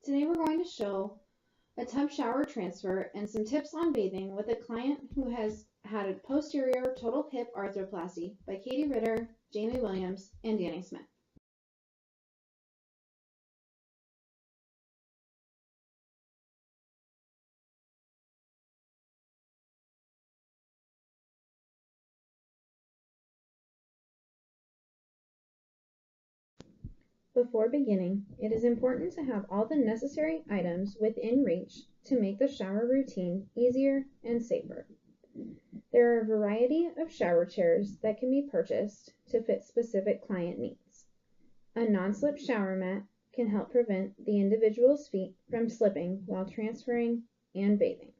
Today we're going to show a tub shower transfer and some tips on bathing with a client who has had a posterior total hip arthroplasty by Katie Ritter, Jamie Williams, and Danny Smith. Before beginning, it is important to have all the necessary items within reach to make the shower routine easier and safer. There are a variety of shower chairs that can be purchased to fit specific client needs. A non-slip shower mat can help prevent the individual's feet from slipping while transferring and bathing.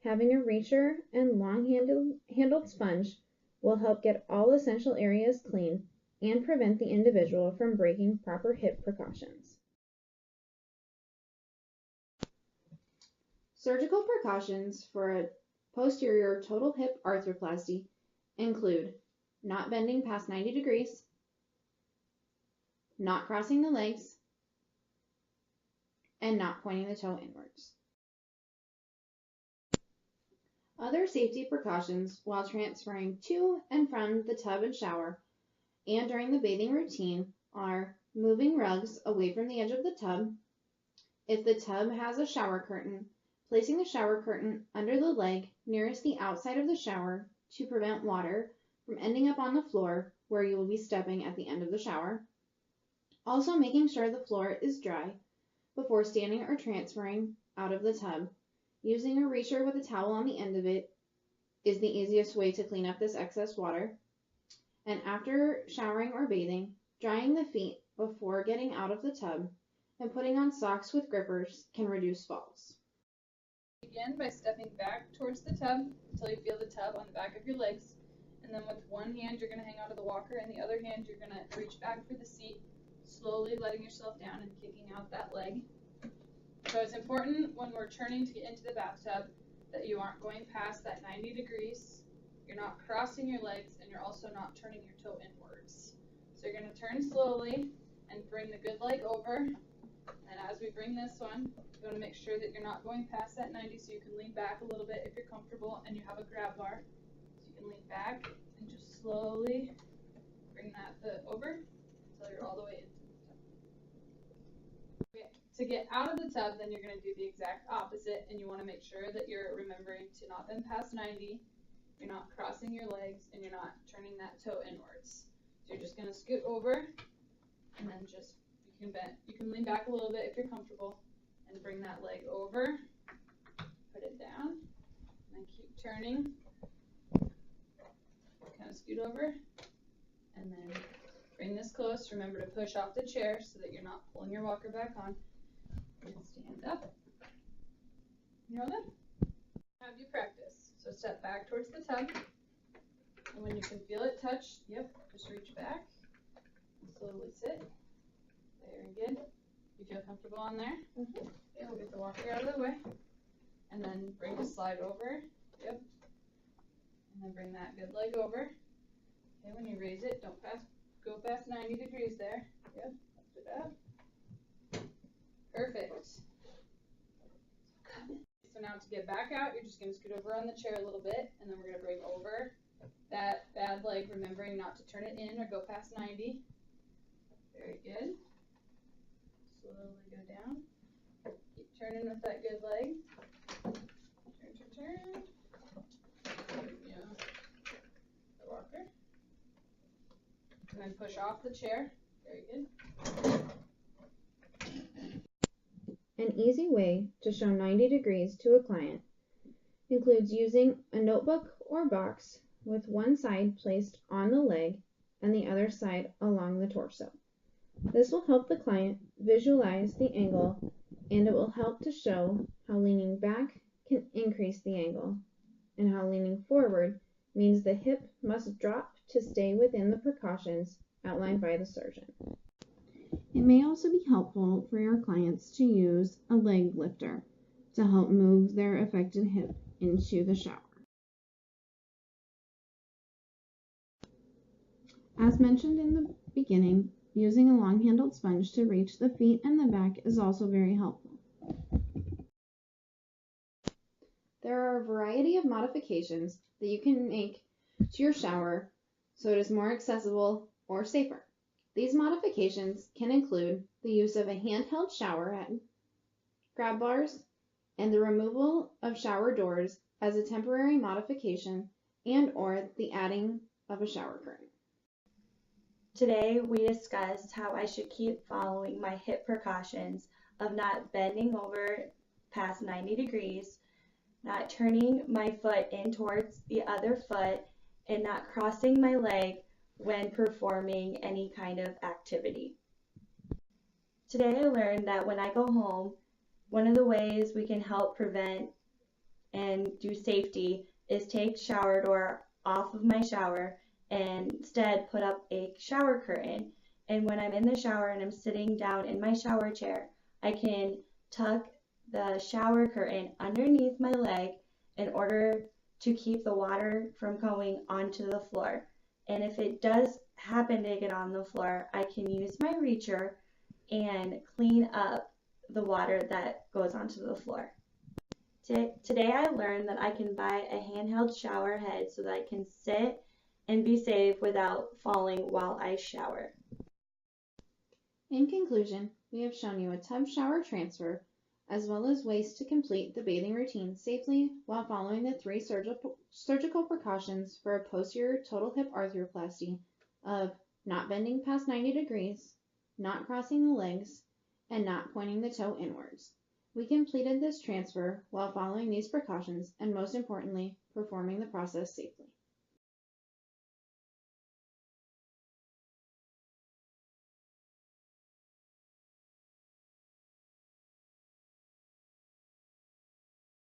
Having a reacher and long-handled sponge will help get all essential areas clean and prevent the individual from breaking proper hip precautions. Surgical precautions for a posterior total hip arthroplasty include not bending past 90 degrees, not crossing the legs, and not pointing the toe inwards. Other safety precautions while transferring to and from the tub and shower and during the bathing routine are moving rugs away from the edge of the tub. If the tub has a shower curtain, placing the shower curtain under the leg nearest the outside of the shower to prevent water from ending up on the floor where you will be stepping at the end of the shower. Also making sure the floor is dry before standing or transferring out of the tub. Using a reacher with a towel on the end of it is the easiest way to clean up this excess water. And after showering or bathing, drying the feet before getting out of the tub and putting on socks with grippers can reduce falls. Begin by stepping back towards the tub until you feel the tub on the back of your legs, and then with one hand you're going to hang out of the walker and the other hand you're going to reach back for the seat, slowly letting yourself down and kicking out that leg. So it's important when we're turning to get into the bathtub that you aren't going past that 90 degrees. You're not crossing your legs, and you're also not turning your toe inwards. So you're going to turn slowly and bring the good leg over. And as we bring this one, you want to make sure that you're not going past that 90, so you can lean back a little bit if you're comfortable and you have a grab bar. So you can lean back and just slowly bring that foot over until you're all the way into the tub. Okay. To get out of the tub, then you're going to do the exact opposite, and you want to make sure that you're remembering to not bend past 90. You're not crossing your legs, and you're not turning that toe inwards. So you're just going to scoot over, and then just you can lean back a little bit if you're comfortable, and bring that leg over, put it down, and then keep turning. Kind of scoot over, and then bring this close. Remember to push off the chair so that you're not pulling your walker back on. And stand up. You know that? Have you practice. So step back towards the tub, and when you can feel it touch, just reach back and slowly sit. Very good. You feel comfortable on there? Okay, we'll get the walker out of the way, and then bring the slide over. And then bring that good leg over. Okay, when you raise it, don't go past 90 degrees there. Lift it up. Perfect. So now to get back out, you're just going to scoot over on the chair a little bit, and then we're going to bring over that bad leg, remembering not to turn it in or go past 90. Very good. Slowly go down. Keep turning with that good leg. Turn. The walker. And then push off the chair. Very good. An easy way to show 90 degrees to a client includes using a notebook or box with one side placed on the leg and the other side along the torso. This will help the client visualize the angle, and it will help to show how leaning back can increase the angle and how leaning forward means the hip must drop to stay within the precautions outlined by the surgeon. It may also be helpful for your clients to use a leg lifter to help move their affected hip into the shower. As mentioned in the beginning, Using a long-handled sponge to reach the feet and the back is also very helpful. There are a variety of modifications that you can make to your shower so it is more accessible or safer. These modifications can include the use of a handheld shower head, grab bars, and the removal of shower doors as a temporary modification and/or the adding of a shower curtain. Today we discussed how I should keep following my hip precautions of not bending over past 90 degrees, not turning my foot in towards the other foot, and not crossing my leg when performing any kind of activity. Today I learned that when I go home, one of the ways we can help prevent and do safety is take shower door off of my shower and instead put up a shower curtain. And when I'm in the shower and I'm sitting down in my shower chair, I can tuck the shower curtain underneath my leg in order to keep the water from going onto the floor. And if it does happen to get on the floor, I can use my reacher and clean up the water that goes onto the floor. Today I learned that I can buy a handheld shower head so that I can sit and be safe without falling while I shower. In conclusion, we have shown you a tub shower transfer as well as ways to complete the bathing routine safely while following the 3 surgical precautions for a posterior total hip arthroplasty of not bending past 90 degrees, not crossing the legs, and not pointing the toe inwards. We completed this transfer while following these precautions and most importantly, performing the process safely.